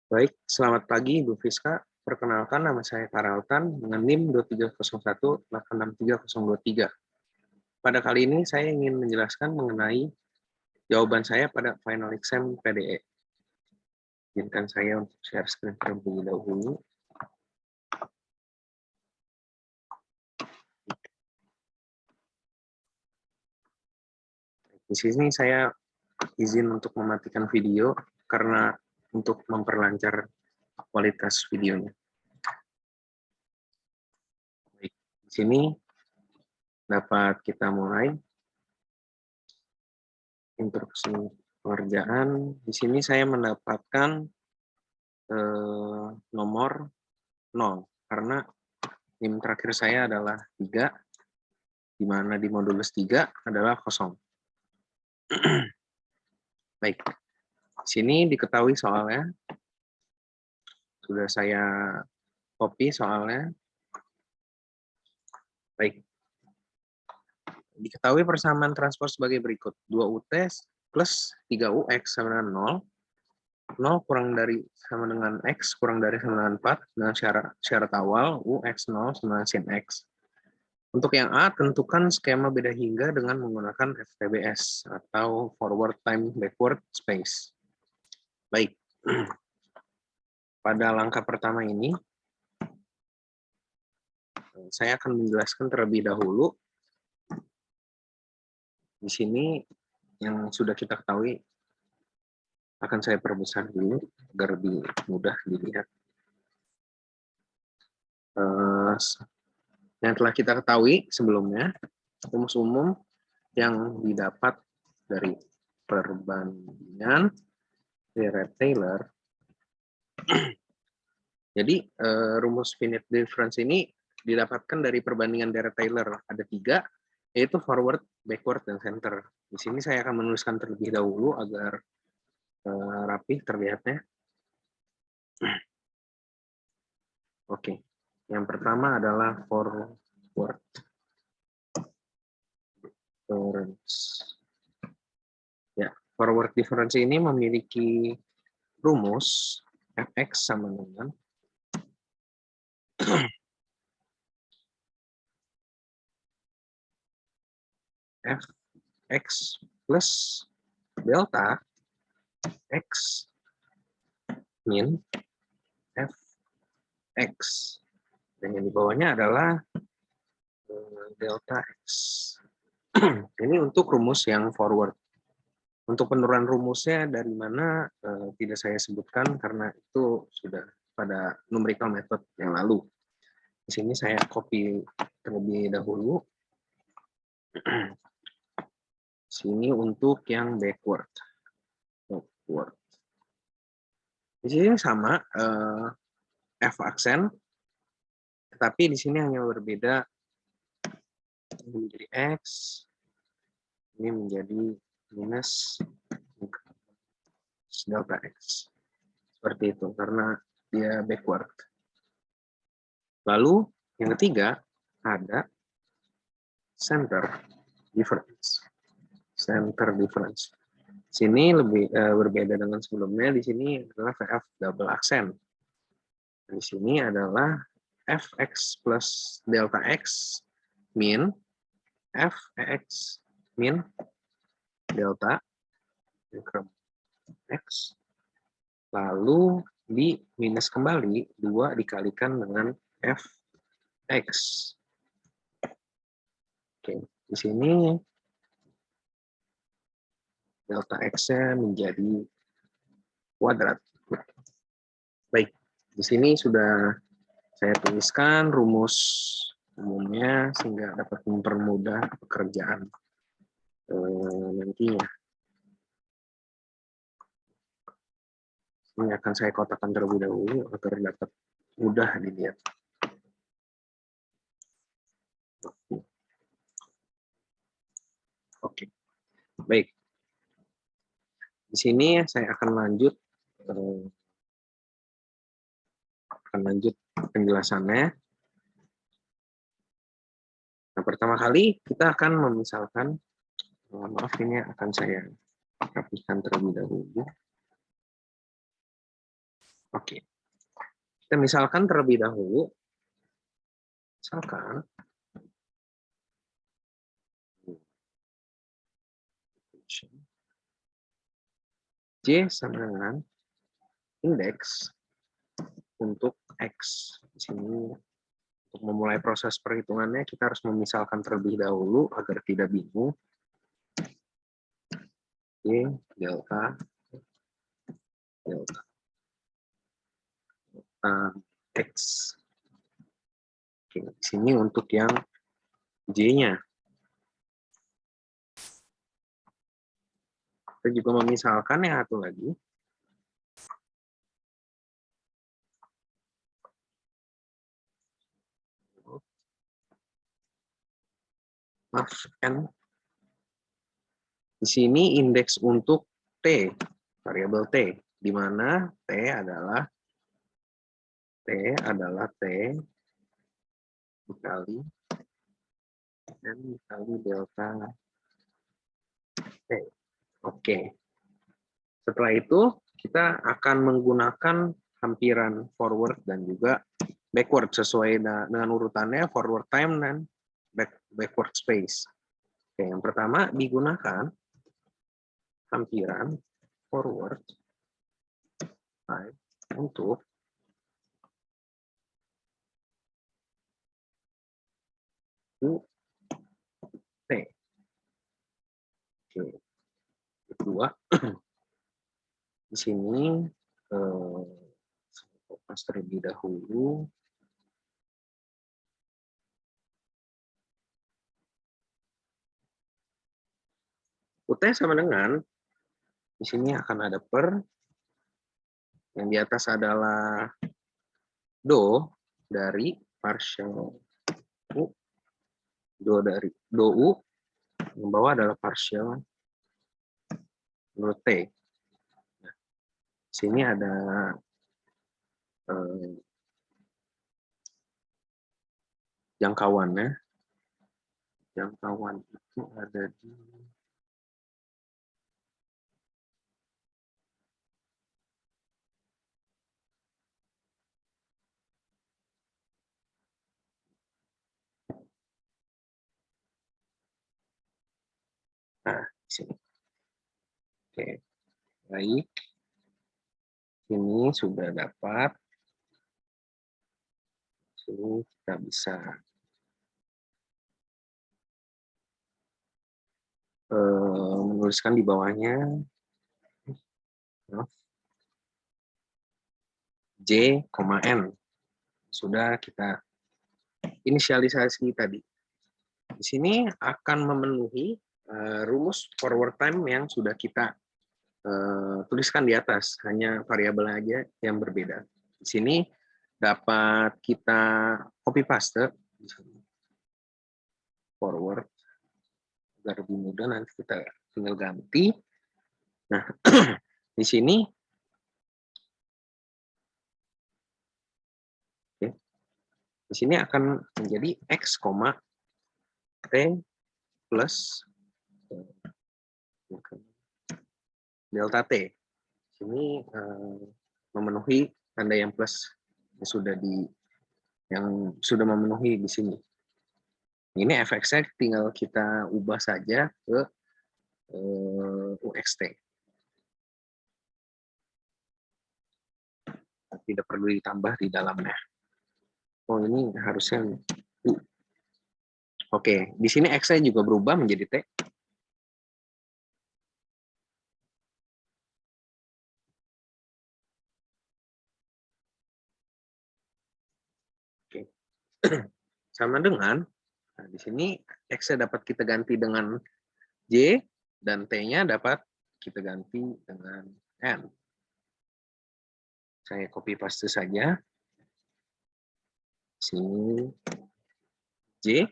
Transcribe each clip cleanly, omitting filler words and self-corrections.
Baik, selamat pagi Ibu Friska. Perkenalkan nama saya Karaltan dengan NIM 2301863023. Pada kali ini saya ingin menjelaskan mengenai jawaban saya pada final exam PDE. Izinkan saya untuk share screen terlebih dahulu. Di sini saya izin untuk mematikan video karena untuk memperlancar kualitas videonya. Baik, di sini dapat kita mulai instruksi pengerjaan. Di sini saya mendapatkan nomor 0 karena NIM terakhir saya adalah 3, di mana di modulus 3 adalah kosong. Baik, di sini diketahui soalnya, sudah saya copy soalnya. Baik, diketahui persamaan transport sebagai berikut. 2UT plus 3UX sama dengan 0. 0 kurang dari sama dengan X kurang dari sama dengan 4 dengan syarat awal UX0 sama sin X. Untuk yang A, tentukan skema beda hingga dengan menggunakan FTBS atau Forward Time Backward Space. Baik, pada langkah pertama ini, saya akan menjelaskan terlebih dahulu. Di sini yang sudah kita ketahui akan saya perbesar dulu agar lebih mudah dilihat. Yang telah kita ketahui sebelumnya, rumus umum yang didapat dari perbandingan Dirac-Taylor. Jadi rumus finite difference ini didapatkan dari perbandingan Dirac-Taylor. Ada 3, yaitu forward, backward, dan center. Di sini saya akan menuliskan terlebih dahulu agar rapi terlihatnya. Oke, yang pertama adalah forward difference. Ya, forward difference ini memiliki rumus fx sama dengan fx plus delta x min fx, dan yang di bawahnya adalah delta x. Ini untuk rumus yang forward. Untuk penurunan rumusnya dari mana tidak saya sebutkan karena itu sudah pada numerical method yang lalu. Di sini saya copy terlebih dahulu. Sini untuk yang backward. Di sini sama f aksen, tetapi di sini hanya berbeda. Ini menjadi x, ini menjadi minus delta x. Seperti itu, karena dia backward. Lalu, yang ketiga, ada center difference. Center difference. Sini lebih berbeda dengan sebelumnya. Di sini adalah VF double aksen. Di sini adalah fx plus delta x min fx min delta x, lalu di minus kembali 2 dikalikan dengan fx. Oke, di sini delta x-nya menjadi kuadrat. Baik, di sini sudah saya tuliskan rumus umumnya sehingga dapat mempermudah pekerjaan nantinya. Ini akan saya kotakkan terlebih dahulu agar dapat mudah dilihat. Oke, baik. Di sini saya akan lanjut penjelasannya. Nah, pertama kali kita akan memisalkan, maaf ini akan saya rapikan terlebih dahulu. Oke. Kita misalkan terlebih dahulu. Misalkan J sama dengan indeks untuk X. Di sini untuk memulai proses perhitungannya kita harus memisalkan terlebih dahulu agar tidak bingung. Y delta X. Oke, di sini untuk yang J-nya. Kita juga memisalkan yang satu lagi. Maaf, N. Di sini indeks untuk T, variabel T, di mana T adalah T dikali N dikali delta T. Oke. Setelah itu kita akan menggunakan hampiran forward dan juga backward sesuai dengan urutannya forward time dan backward space. Oke, yang pertama digunakan hampiran forward time untuk T. Oke. Kedua, di sini pas terlebih dahulu UT sama dengan di sini akan ada per, yang di atas adalah do dari partial U, do U, yang bawah adalah partial menurut T. Nah, sini ada jangkauannya. Jangkauan itu ada di sini. Oke, baik. Ini sudah dapat. Sini kita bisa menuliskan di bawahnya J, N. Sudah kita inisialisasi tadi. Di sini akan memenuhi rumus forward time yang sudah kita tuliskan di atas, hanya variabel aja yang berbeda. Di sini dapat kita copy paste forward agar lebih mudah, nanti kita tinggal ganti. Nah, di sini di sini akan menjadi X, T plus delta T. Ini memenuhi tanda yang plus yang sudah memenuhi di sini. Ini fx-nya tinggal kita ubah saja ke UXT. Tidak perlu ditambah di dalamnya. Oh, ini harusnya U. Oke, di sini X-nya juga berubah menjadi T. Oke. Sama dengan, nah di sini X-nya dapat kita ganti dengan J, dan T-nya dapat kita ganti dengan N. Saya copy paste saja. Sini J,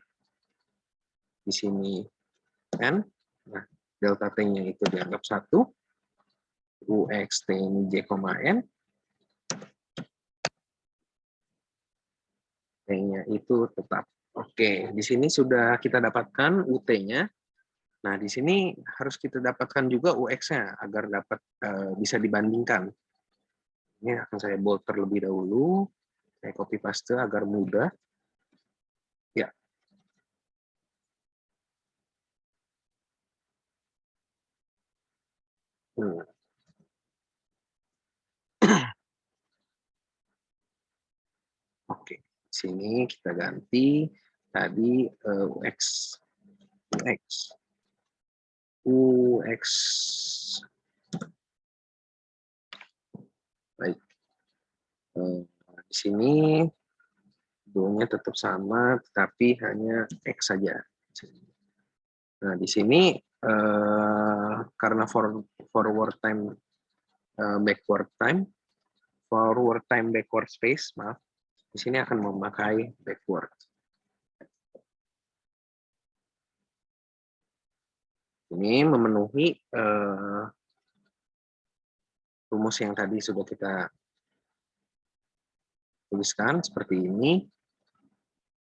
di sini N. Nah, delta T-nya itu dianggap 1. UXT ini J, N. T-nya itu tetap. Oke, di sini sudah kita dapatkan UT-nya. Nah, di sini harus kita dapatkan juga UX-nya agar dapat bisa dibandingkan. Ini akan saya bold terlebih dahulu. Saya copy paste agar mudah. Ya. Oke, sini kita ganti tadi UX. Baik. Di sini dua-nya tetap sama, tetapi hanya X saja. Nah, di sini karena forward time, backward space, maaf, di sini akan memakai backward. Ini memenuhi rumus yang tadi sudah kita tuliskan seperti ini.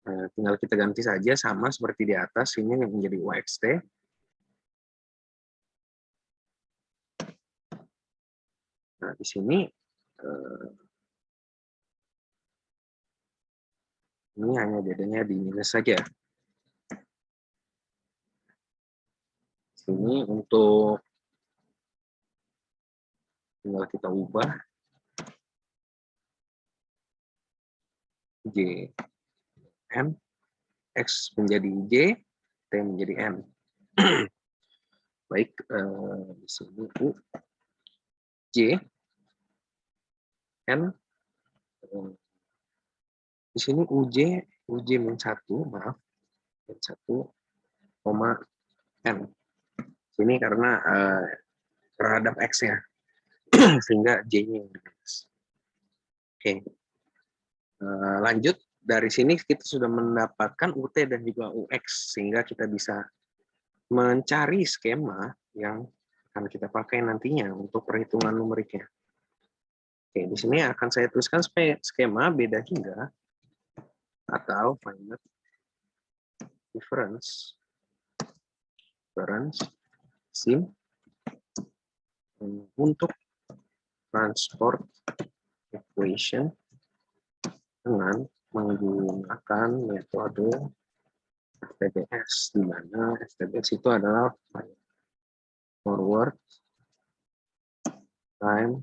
Tinggal kita ganti saja sama seperti di atas, ini menjadi UXT. Nah, di sini ini hanya bedanya di minus saja. Sini untuk tinggal kita ubah J M, X menjadi J, T menjadi M. Baik, di sini U, J, N, di sini UJ min 1, maaf, min 1, koma N. Sini karena terhadap X-nya, sehingga J-nya yang minus. Oke, lanjut. Dari sini kita sudah mendapatkan UT dan juga UX, sehingga kita bisa mencari skema yang akan kita pakai nantinya untuk perhitungan numeriknya. Oke, di sini akan saya tuliskan skema beda hingga atau finite difference sim untuk transport equation dengan menggunakan metode FTBS, di mana FTBS itu adalah forward time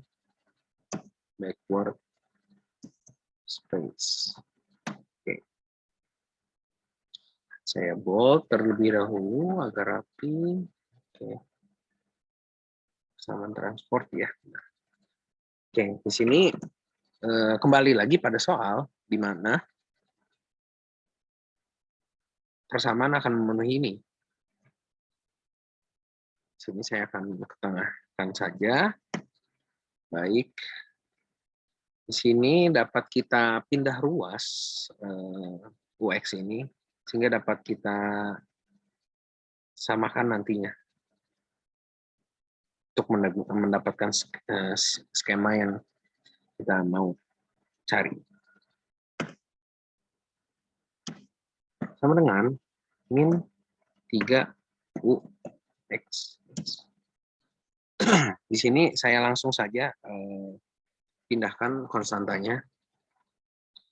backward space. Oke. Saya bold terlebih dahulu agar rapi. Oke. Persamaan transport ya. Oke, di sini kembali lagi pada soal di mana persamaan akan memenuhi ini. Sini saya akan ketengahkan saja. Baik. Di sini dapat kita pindah ruas UX ini, sehingga dapat kita samakan nantinya untuk mendapatkan skema yang kita mau cari. Sama dengan min 3 UX. Di sini saya langsung saja pindahkan konstantanya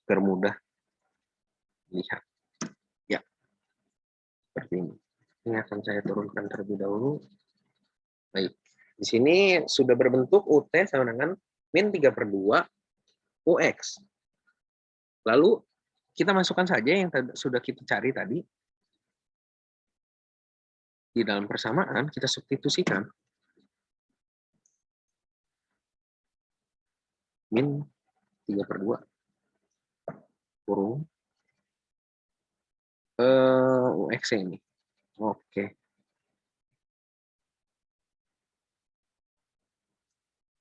agar mudah lihat. Ya, seperti ini. Ini akan saya turunkan terlebih dahulu. Baik, di sini sudah berbentuk UT sama dengan min 3/2 UX. Lalu kita masukkan saja yang sudah kita cari tadi. Di dalam persamaan kita substitusikan. Min 3/2 kurung UX ini. Oke.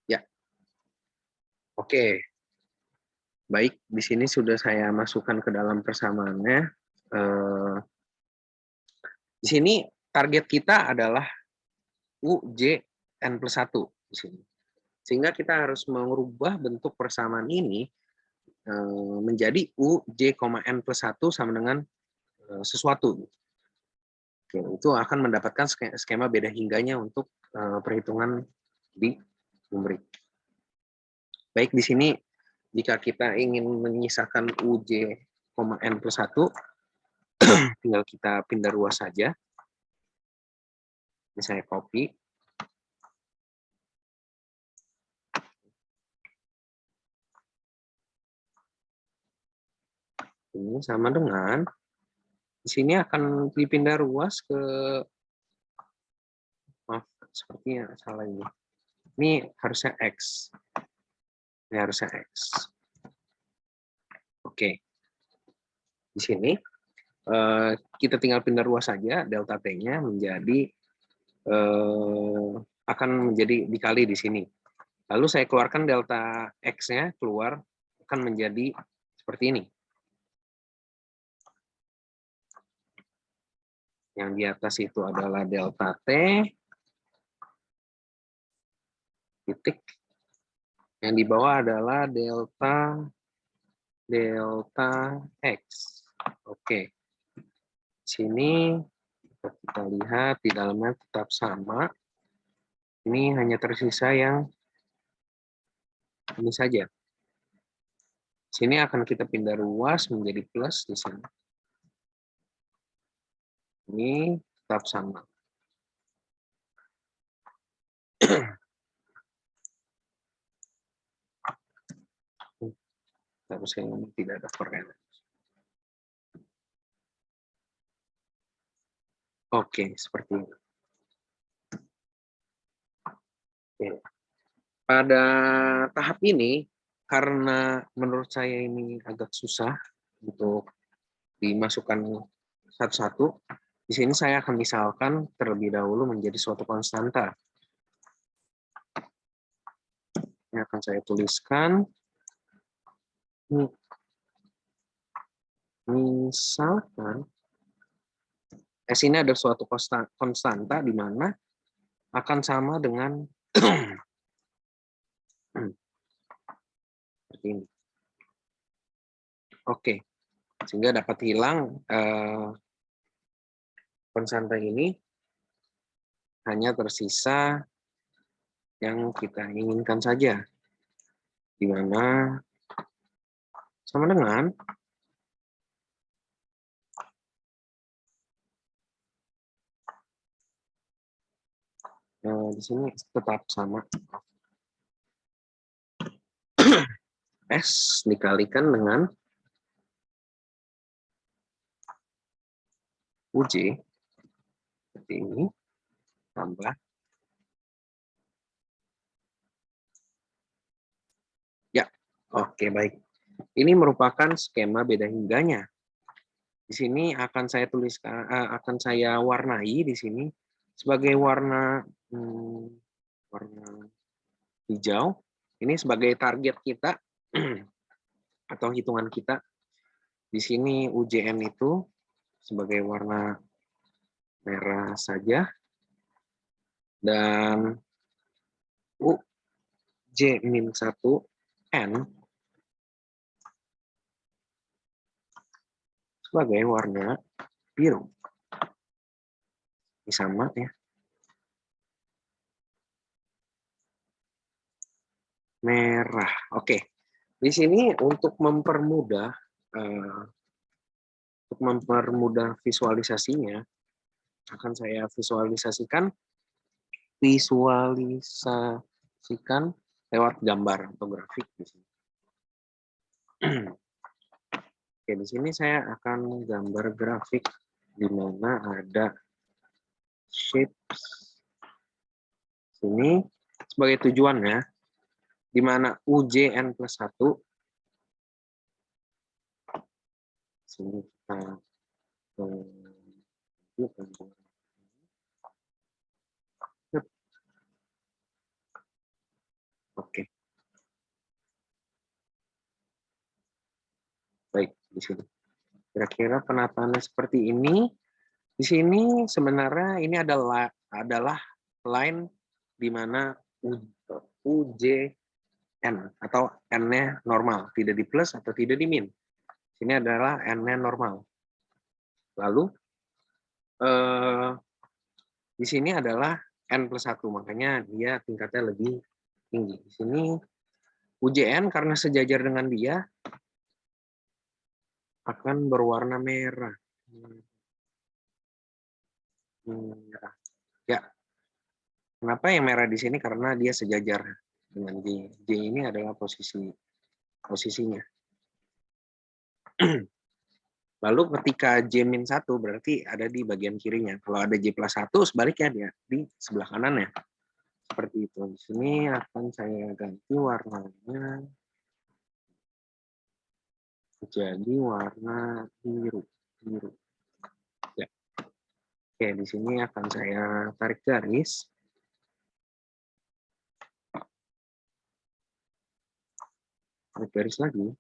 Ya. Oke. Baik, di sini sudah saya masukkan ke dalam persamaannya. Di sini target kita adalah UJ N+1 di sini. Sehingga kita harus mengubah bentuk persamaan ini menjadi UJ, N+1 sama dengan sesuatu. Oke, itu akan mendapatkan skema beda hingganya untuk perhitungan di numerik. Baik, di sini jika kita ingin menyisakan UJ, N plus 1, tinggal kita pindah ruas saja. Ini saya copy. Ini sama dengan, di sini akan dipindah ruas ke, maaf, sepertinya salah ini. Ini harusnya X. Ini harusnya X. Oke. Di sini kita tinggal pindah ruas saja, delta T-nya menjadi akan menjadi dikali di sini. Lalu saya keluarkan delta X-nya keluar, akan menjadi seperti ini. Yang di atas itu adalah delta T, titik. Yang di bawah adalah delta X. Oke. Sini kita lihat di dalamnya tetap sama. Ini hanya tersisa yang ini saja. Sini akan kita pindah ruas menjadi plus di sini. Ini tetap sama. Harusnya ini tidak ada korelasi. Oke, seperti ini. Oke. Pada tahap ini, karena menurut saya ini agak susah untuk dimasukkan satu-satu, di sini saya akan misalkan terlebih dahulu menjadi suatu konstanta. Ini akan saya tuliskan. Misalkan S ini ada suatu konstanta di mana akan sama dengan seperti ini. Oke, sehingga dapat hilang konstanta ini, hanya tersisa yang kita inginkan saja, di mana sama dengan di sini tetap sama. S dikalikan dengan UJ seperti ini, tambah. Ya, oke, baik. Ini merupakan skema beda hingganya. Di sini akan saya tuliskan, akan saya warnai di sini sebagai warna hijau. Ini sebagai target kita atau hitungan kita. Di sini UJN itu sebagai warna merah saja, dan UJ-1N sebagai warna biru. Ini sama ya. Merah. Oke. Di sini untuk mempermudah visualisasinya, akan saya visualisasikan lewat gambar atau grafik di sini. Oke, di sini saya akan gambar grafik di mana ada shapes. Sini sebagai tujuannya, di mana UJN plus 1. Sini kita oke. Baik, di sini. Kira-kira penataannya seperti ini. Di sini sebenarnya ini adalah line di mana UJN atau N-nya normal, tidak di plus atau tidak di min. Ini adalah N-nya normal. Lalu di sini adalah N plus 1, makanya dia tingkatnya lebih tinggi. Di sini UJN karena sejajar dengan dia akan berwarna merah. Merah. Ya. Kenapa yang merah di sini? Karena dia sejajar dengan J. J ini adalah posisinya. Lalu ketika J-1 berarti ada di bagian kirinya. Kalau ada J+1 sebaliknya dia di sebelah kanannya. Seperti itu. Di sini akan saya ganti warnanya jadi warna biru. Ya. Oke, di sini akan saya tarik garis. Tarik garis lagi.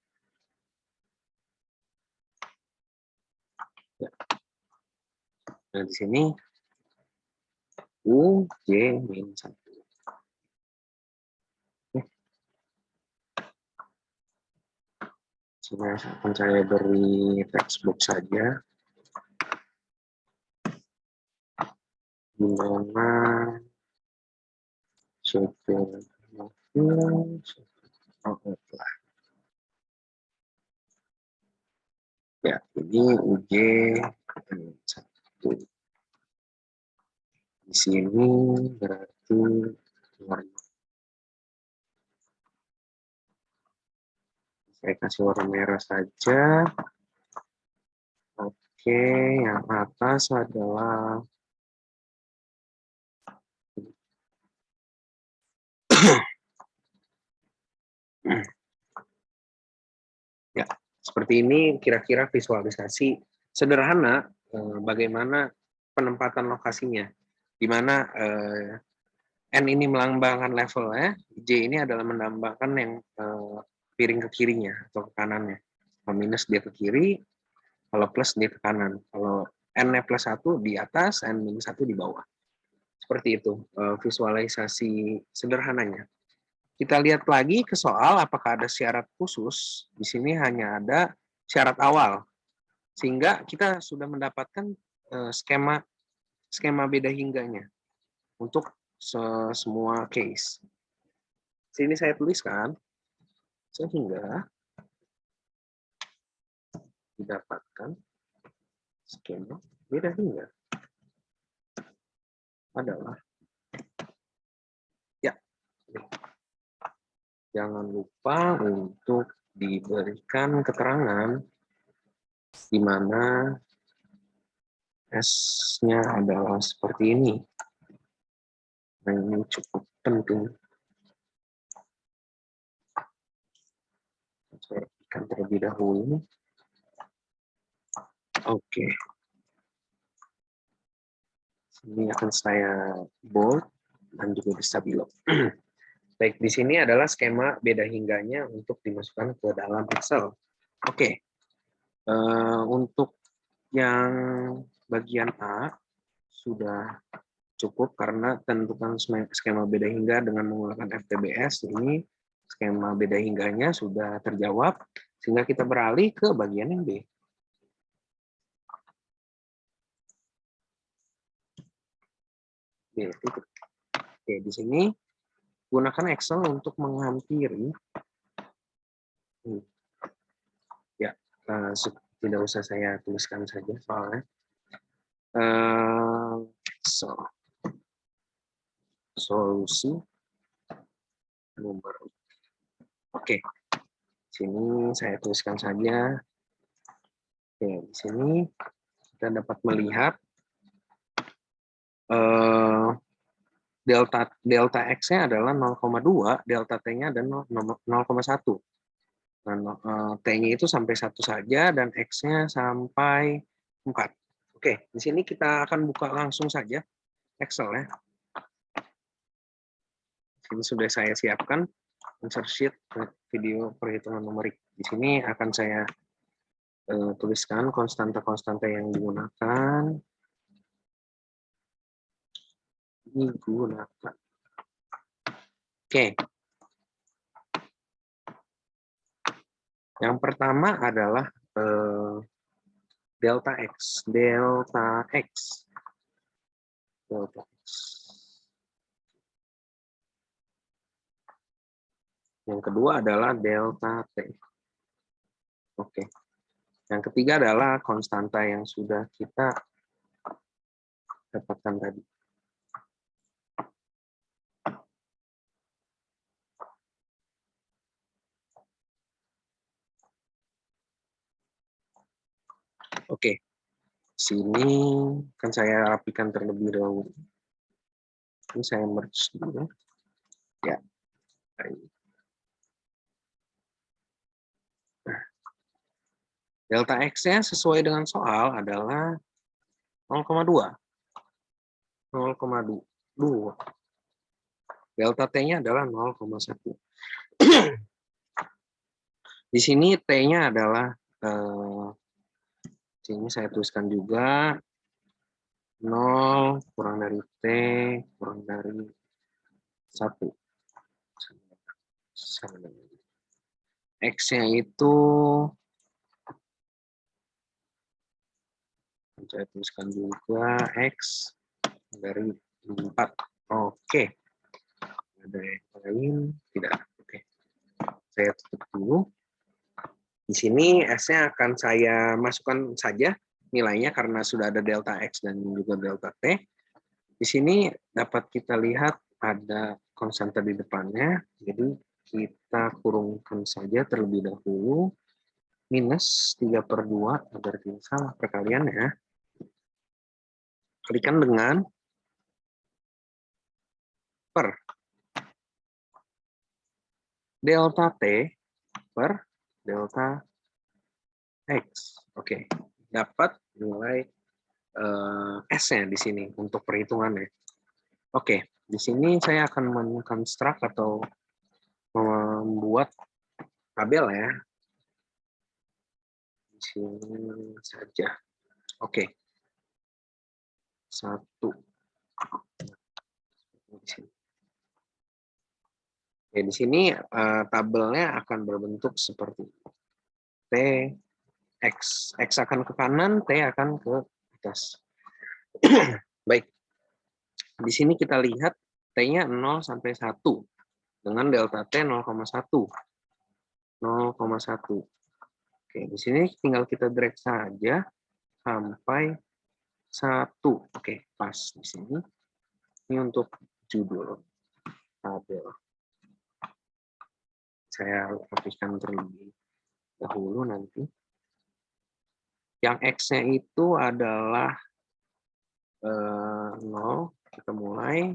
Ya. Nah, di sini UJ-1. Sini akan saya beri textbook saja. Di mana ya, ini UJ-1. Di sini berarti warna. Saya kasih warna merah saja. Oke, yang atas adalah ya, seperti ini kira-kira visualisasi sederhana bagaimana penempatan lokasinya. Di mana N ini melambangkan level ya, J ini adalah melambangkan yang piring ke kirinya atau ke kanannya. Kalau minus dia ke kiri, kalau plus dia ke kanan. Kalau N-nya +1 di atas, N-1 di bawah. Seperti itu visualisasi sederhananya. Kita lihat lagi ke soal apakah ada syarat khusus. Di sini hanya ada syarat awal. Sehingga kita sudah mendapatkan skema beda hingganya untuk semua case. Sini saya tuliskan sehingga didapatkan skema beda hingga adalah ya. Jangan lupa untuk diberikan keterangan di mana S-nya adalah seperti ini. Nah, ini cukup penting. Saya akan terlebih dahulu. Oke. Ini akan saya bold dan juga di stabilo. Baik, di sini adalah skema beda hingganya untuk dimasukkan ke dalam Excel. Oke. Untuk yang bagian A sudah cukup karena tentukan skema beda hingga dengan menggunakan FTBS. Ini skema beda hingganya sudah terjawab, sehingga kita beralih ke bagian yang B. Oke, di sini gunakan Excel untuk menghampiri. Ya, tidak usah saya tuliskan saja soalnya. Solusi nomor. Oke, sini saya tuliskan saja. Oke, di sini kita dapat melihat delta X-nya adalah 0,2, delta T-nya adalah 0,1. Nah, T-nya itu sampai 1 saja, dan X-nya sampai 4. Oke, di sini kita akan buka langsung saja Excel ya. Ini sudah saya siapkan answer sheet video perhitungan numerik. Di sini akan saya tuliskan konstanta-konstanta yang digunakan. Oke. Yang pertama adalah delta X. Yang kedua adalah delta T. Oke. Yang ketiga adalah konstanta yang sudah kita dapatkan tadi. Oke. Sini kan saya rapikan terlebih dahulu. Ini saya merge dulu. Ya. Nah, delta X-nya sesuai dengan soal adalah 0,2. 0,2. Delta T-nya adalah 0,1. Di sini T-nya adalah, sini saya tuliskan juga, 0 kurang dari T kurang dari 1. X-nya itu, saya tuliskan juga, X dari 4. Oke. Ada yang lain? Tidak. Oke. Saya tutup dulu. Di sini S-nya akan saya masukkan saja nilainya karena sudah ada delta X dan juga delta T. Di sini dapat kita lihat ada konstanta di depannya. Jadi kita kurungkan saja terlebih dahulu. Minus 3/2 agar tidak salah perkaliannya. Kalikan dengan per delta T per delta X. Oke, dapat nilai S-nya di sini untuk perhitungannya. Oke, di sini saya akan menconstruct atau membuat tabel ya. Di sini saja. Oke. 1. Di sini. Oke, di sini tabelnya akan berbentuk seperti T, X. X akan ke kanan, T akan ke atas. Baik. Di sini kita lihat T-nya 0 sampai 1 dengan delta T 0,1. 0,1. Oke, di sini tinggal kita drag saja sampai 1. Oke, pas di sini. Ini untuk judul tabel. Saya rapihkan terlebih dahulu nanti. Yang X-nya itu adalah 0. Kita mulai.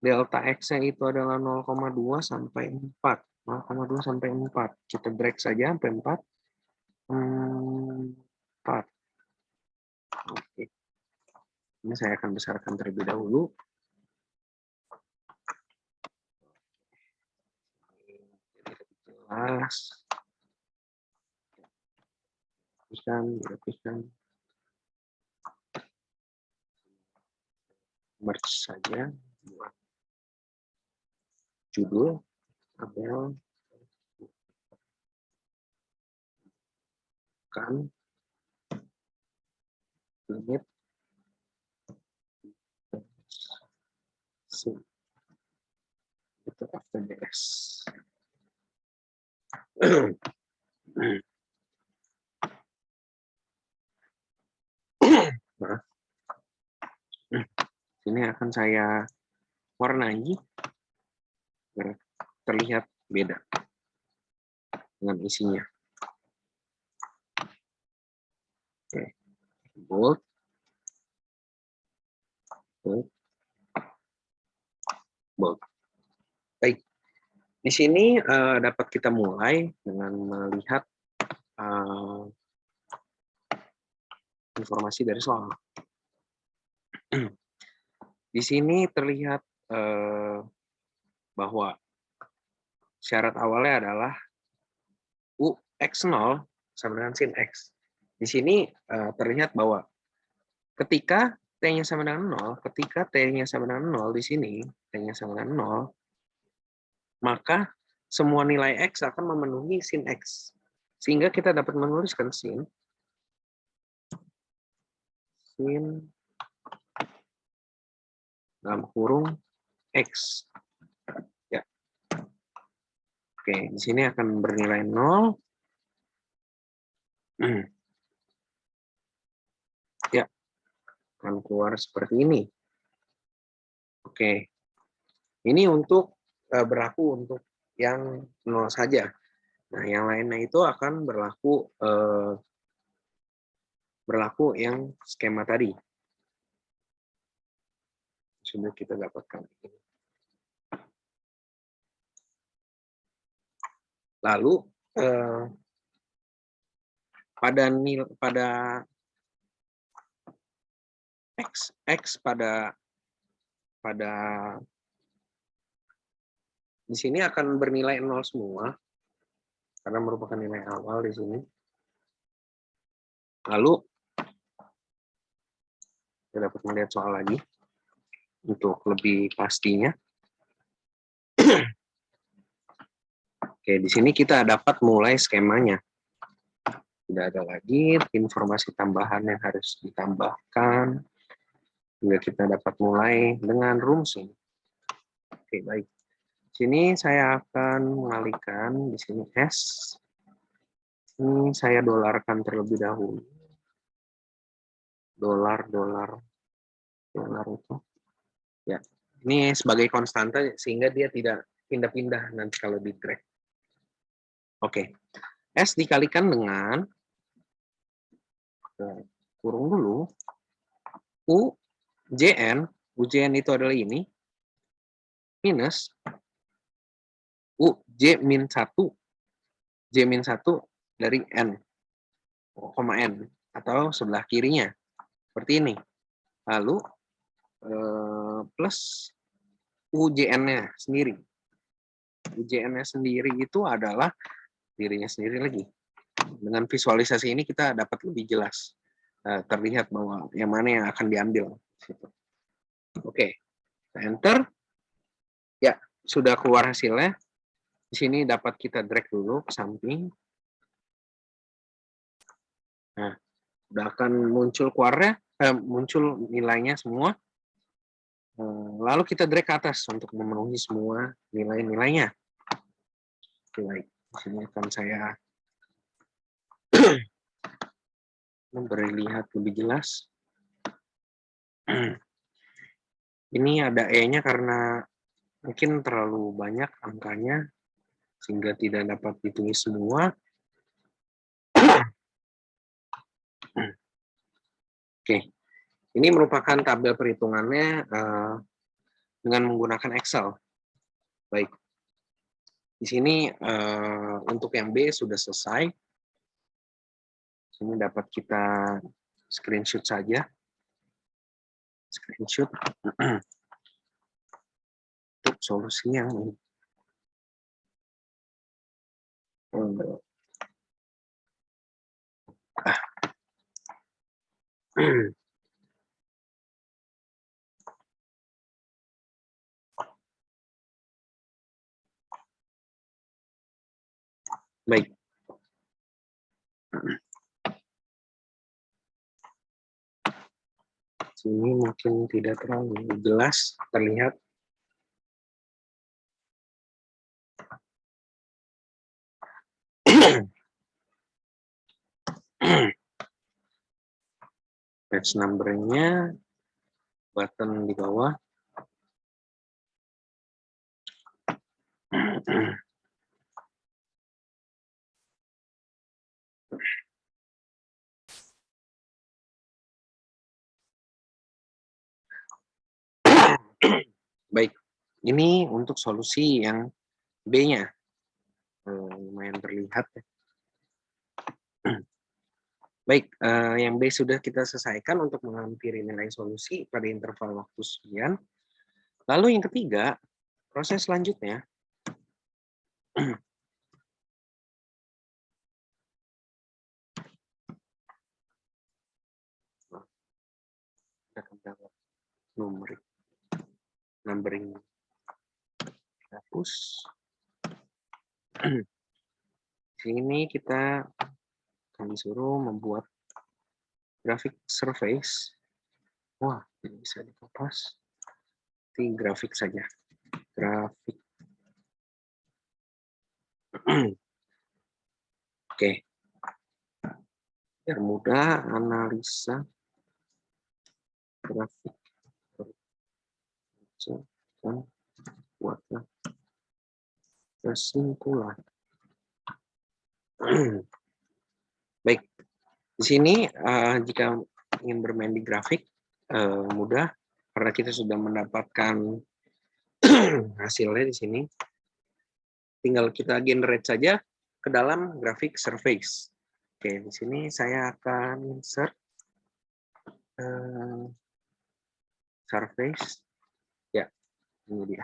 Delta X-nya itu adalah 0,2 sampai 4. 0,2 sampai 4. Kita drag saja sampai 4. 4. Oke. Ini saya akan besarkan terlebih dahulu. Jelas. Rapihkan. Merge saja. Judul, tabel, kan, limit, itu after DS. Nah, ini akan saya warnai biar terlihat beda dengan isinya. Oke, bold, bold, bold. Baik, di sini dapat kita mulai dengan melihat informasi dari soal. Di sini terlihat bahwa syarat awalnya adalah U X0 sama dengan sin X. Di sini terlihat bahwa ketika T-nya sama dengan 0, ketika T-nya sama dengan 0 di sini, T-nya sama dengan 0, maka semua nilai X akan memenuhi sin X. Sehingga kita dapat menuliskan sin dalam kurung X. Ya. Oke, di sini akan bernilai 0. Ya, akan keluar seperti ini. Oke, ini untuk berlaku untuk yang 0 saja. Nah, yang lainnya itu akan berlaku yang skema tadi. Sudah kita dapatkan. Lalu pada x pada di sini akan bernilai 0 semua karena merupakan nilai awal di sini. Lalu kita dapat melihat soal lagi untuk lebih pastinya. Oke, di sini kita dapat mulai skemanya. Tidak ada lagi informasi tambahan yang harus ditambahkan. Hingga kita dapat mulai dengan rumusnya. Oke, baik. Sini saya akan mengalihkan di sini S. Ini saya dolarkan terlebih dahulu. Dolar itu. Ya, ini sebagai konstanta sehingga dia tidak pindah-pindah nanti kalau di drag. Oke. S dikalikan dengan kurung dulu UJN itu adalah ini minus J-1 dari N, N atau sebelah kirinya seperti ini. Lalu plus UJN-nya sendiri. UJN-nya sendiri itu adalah dirinya sendiri lagi. Dengan visualisasi ini kita dapat lebih jelas terlihat bahwa yang mana yang akan diambil. Oke, enter. Ya, sudah keluar hasilnya. Di sini dapat kita drag dulu ke samping. Nah, udah akan muncul muncul nilainya semua. Lalu kita drag ke atas untuk memenuhi semua nilai-nilainya. Baik, di sini akan saya memberi lihat lebih jelas. Ini ada E-nya karena mungkin terlalu banyak angkanya sehingga tidak dapat ditulis semua. Oke, ini merupakan tabel perhitungannya dengan menggunakan Excel. Baik, di sini untuk yang B sudah selesai. Ini dapat kita screenshot saja. Screenshot untuk solusi yang ini. Baik. Sini mungkin tidak terlalu jelas terlihat. Batch number-nya button di bawah. Baik, ini untuk solusi yang B-nya. Lumayan terlihat. Baik, yang B sudah kita selesaikan untuk menghampiri nilai solusi pada interval waktu sekian. Lalu yang ketiga, proses selanjutnya. Numbering hapus. Sini kita akan disuruh membuat grafik surface. Wah, ini bisa dikopas. Di grafik saja. Grafik. Oke. Biar mudah analisa grafik dan buatlah kesimpulan. Baik, di sini jika ingin bermain di grafik mudah karena kita sudah mendapatkan hasilnya di sini. Tinggal kita generate saja ke dalam grafik surface. Oke, di sini saya akan insert surface. Ya, ini dia.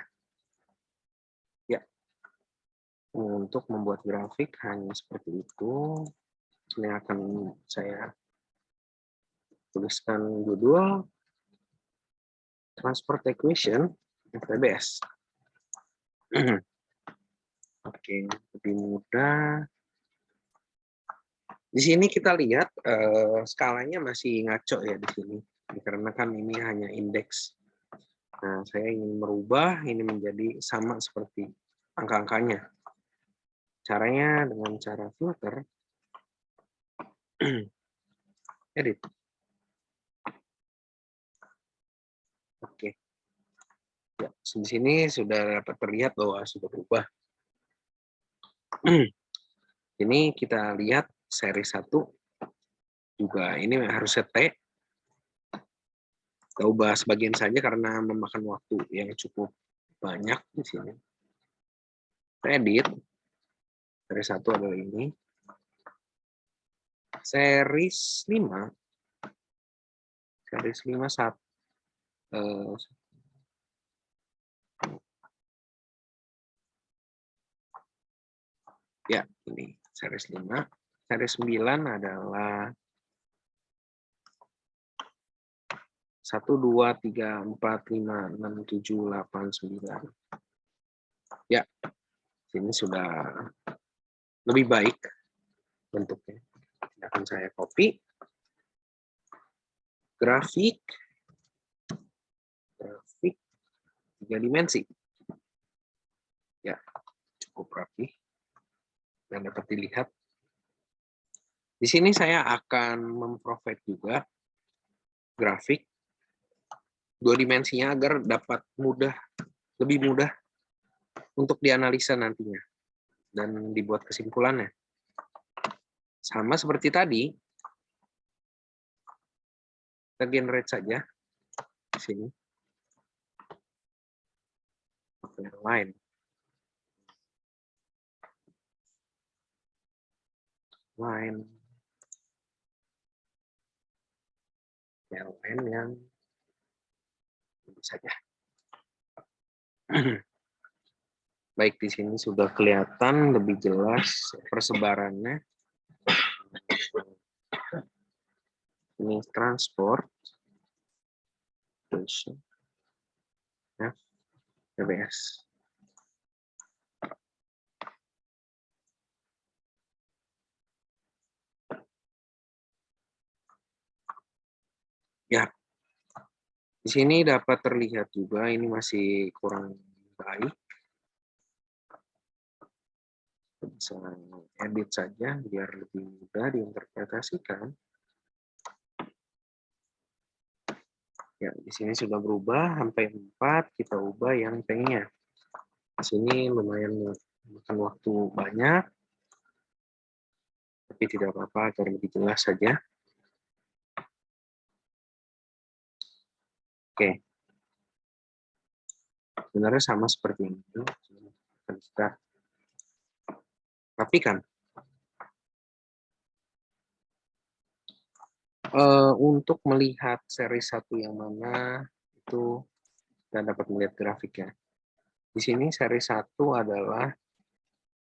Ya, untuk membuat grafik hanya seperti itu. Ini akan saya tuliskan judul transport equation FTBS. Oke, lebih mudah. Di sini kita lihat skalanya masih ngaco ya di sini, karena kan ini hanya indeks. Nah, saya ingin merubah ini menjadi sama seperti angka-angkanya. Caranya dengan cara filter, edit. Oke. Ya, di sini sudah dapat terlihat bahwa sudah berubah. Ini kita lihat seri 1 juga ini harusnya T. Kita ubah sebagian saja karena memakan waktu yang cukup banyak di sini. Edit. Seri 1 adalah ini. Series 5. Series 5 ya, ini series 5. Series 9 adalah 1, 2, 3, 4, 5, 6, 7, 8, 9. Ya, ini sudah lebih baik bentuknya. Akan saya copy. Grafik 3 dimensi. Ya, cukup rapi dan dapat dilihat. Di sini saya akan memprovide juga grafik 2 dimensinya agar dapat lebih mudah untuk dianalisa nantinya dan dibuat kesimpulannya. Sama seperti tadi, kita generate saja di sini. Line. LN yang ini saja. Baik, di sini sudah kelihatan lebih jelas persebarannya. Ini transport, ya, FTBS. Ya, di sini dapat terlihat juga ini masih kurang baik. Bisa edit saja biar lebih mudah diinterpretasikan. Ya, di sini sudah berubah sampai 4, kita ubah yang T-nya. Di sini lumayan makan waktu banyak, tapi tidak apa-apa agar lebih jelas saja. Oke. Sebenarnya sama seperti ini. Kita rapikan. Untuk melihat seri 1 yang mana itu kita dapat melihat grafiknya. Di sini seri 1 adalah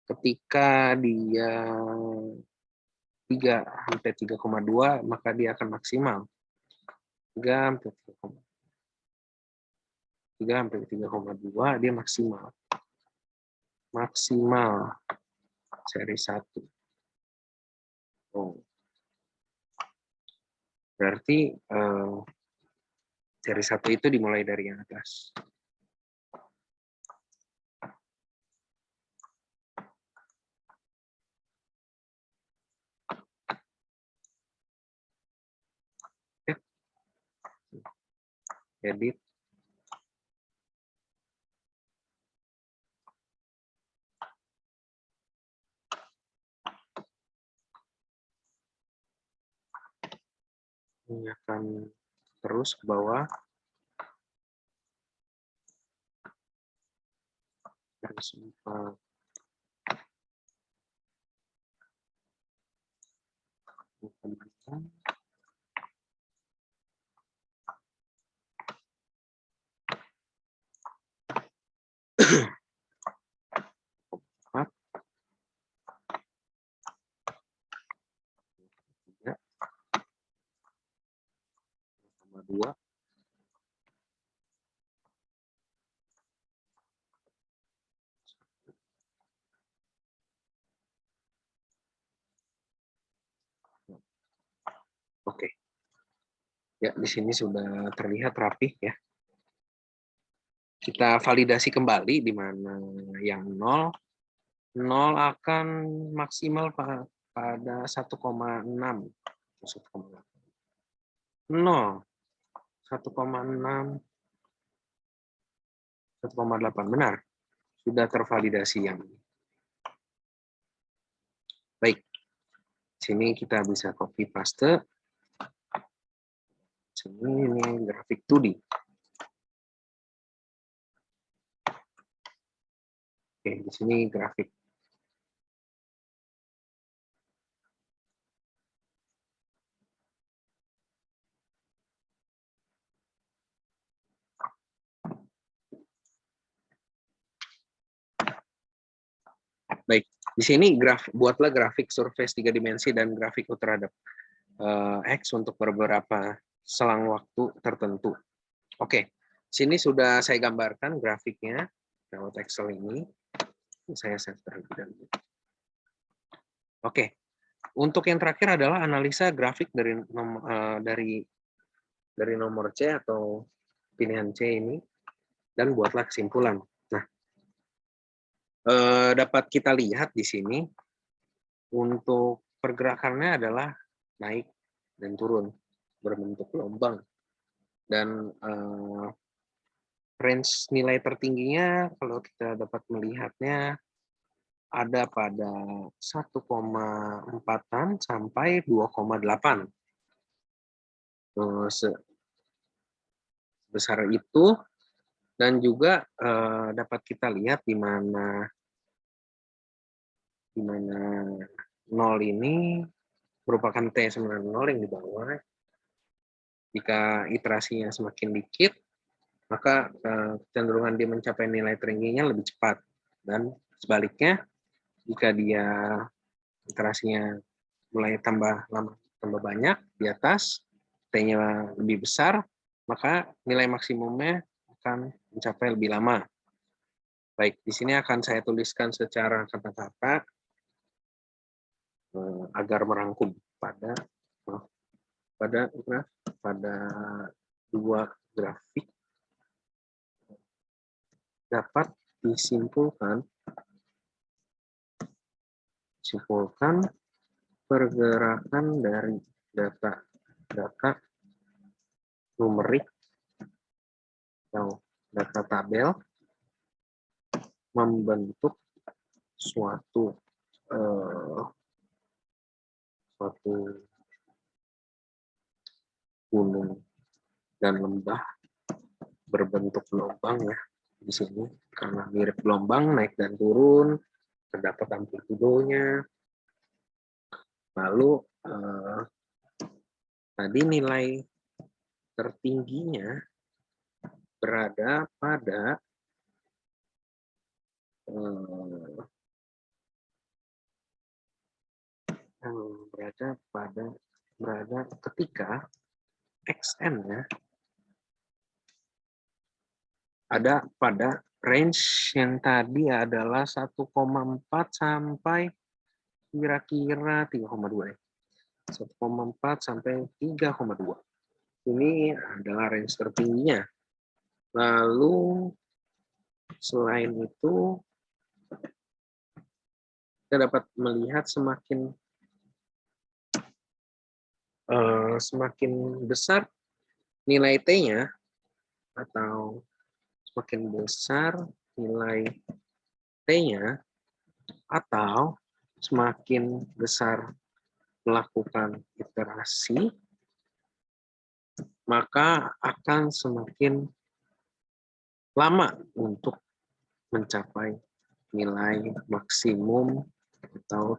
ketika dia 3 sampai 3,2 maka dia akan maksimal. 3 sampai 3,2 dia maksimal. Maksimal seri 1. Oh. Berarti seri 1 itu dimulai dari yang atas. edit. Ini akan terus ke bawah. Garis 4. Dua. Oke. Ya, di sini sudah terlihat rapih ya. Kita validasi kembali di mana yang 0 akan maksimal pada 1,6. 0, 1,6, 1,8. Benar. Sudah tervalidasi yang ini. Baik. Sini kita bisa copy paste. Sini ini grafik 2D. Oke, di sini grafik. Baik, di sini buatlah grafik surface 3 dimensi dan grafik terhadap X untuk beberapa selang waktu tertentu. Oke, sini sudah saya gambarkan grafiknya lewat Excel ini. Saya save terlebih dahulu. Oke, untuk yang terakhir adalah analisa grafik dari nomor C atau pilihan C ini dan buatlah kesimpulan. Nah, dapat kita lihat di sini untuk pergerakannya adalah naik dan turun berbentuk gelombang, dan range nilai tertingginya kalau kita dapat melihatnya ada pada 1,4-an sampai 2,8. Sebesar itu, dan juga dapat kita lihat di mana 0 ini merupakan T90 yang di bawah. Jika iterasinya semakin dikit, maka kecenderungan dia mencapai nilai tertingginya lebih cepat. Dan sebaliknya, jika dia iterasinya mulai tambah lama, tambah banyak di atas, T-nya lebih besar, maka nilai maksimumnya akan mencapai lebih lama. Baik, di sini akan saya tuliskan secara kata-kata agar merangkum pada dua grafik dapat disimpulkan pergerakan dari data numerik atau data tabel membentuk suatu gunung dan lembah berbentuk gelombang ya di sini, karena mirip gelombang naik dan turun, terdapat amplitudonya. Lalu tadi nilai tertingginya berada pada ketika XN-nya ada pada range yang tadi adalah 1,4 sampai kira-kira 3,2 ya. 1,4 sampai 3,2. Ini adalah range tertingginya. Lalu selain itu kita dapat melihat semakin besar nilai T-nya, atau semakin besar nilai T-nya, atau semakin besar melakukan iterasi, maka akan semakin lama untuk mencapai nilai maksimum atau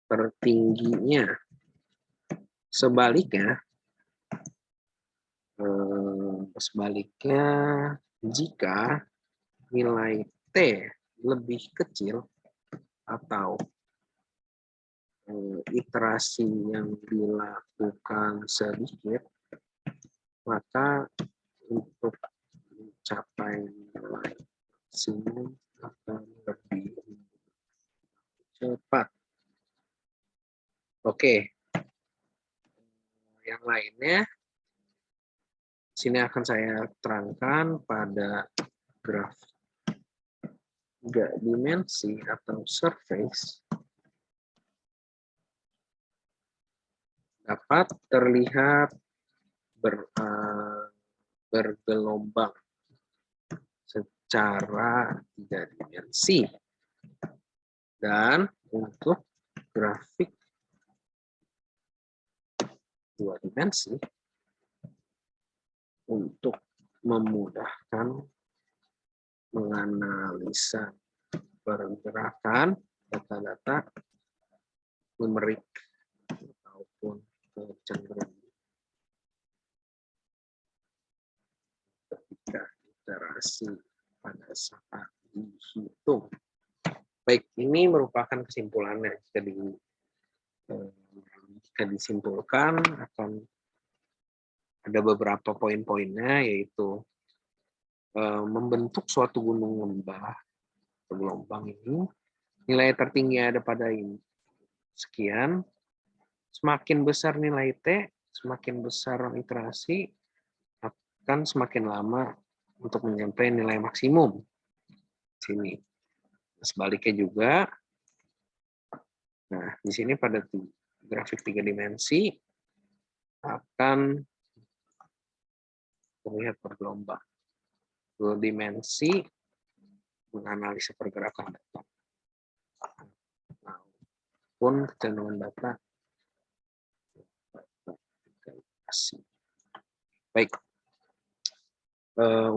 tertingginya. Sebaliknya, jika nilai T lebih kecil atau iterasi yang dilakukan sedikit, maka untuk mencapai nilai maksimum akan lebih cepat. Oke, yang lainnya sini akan saya terangkan pada graf dimensi atau surface dapat terlihat bergelombang secara 3 dimensi. Dan untuk grafik 2 dimensi, untuk memudahkan menganalisa pergerakan data-data numerik ataupun kecenderungan ketika iterasi pada saat dihitung. Baik, ini merupakan kesimpulannya. Jika disimpulkan akan ada beberapa poin-poinnya, yaitu membentuk suatu gunung lembah atau gelombang ini, nilai tertinggi ada pada ini sekian, semakin besar nilai T, semakin besar iterasi, akan semakin lama untuk mencapai nilai maksimum. Sini. Sebaliknya juga, nah di sini pada grafik 3 dimensi akan terlihat bergelombang. 2 dimensi menganalisa pergerakan data maupun kecenderungan data. Baik,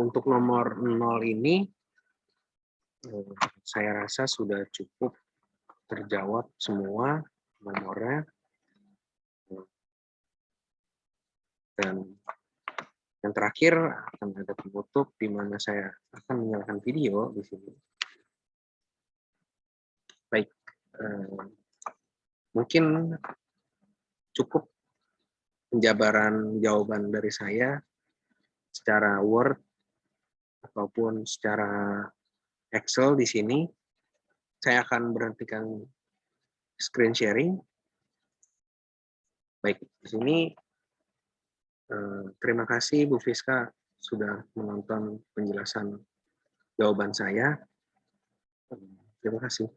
untuk nomor 0 ini saya rasa sudah cukup terjawab semua nomornya. Dan yang terakhir akan ada penutup di mana saya akan menyalakan video di sini. Baik, mungkin cukup penjabaran jawaban dari saya secara Word ataupun secara Excel di sini. Saya akan berhentikan screen sharing. Baik, di sini terima kasih Bu Fiska sudah menonton penjelasan jawaban saya. Terima kasih.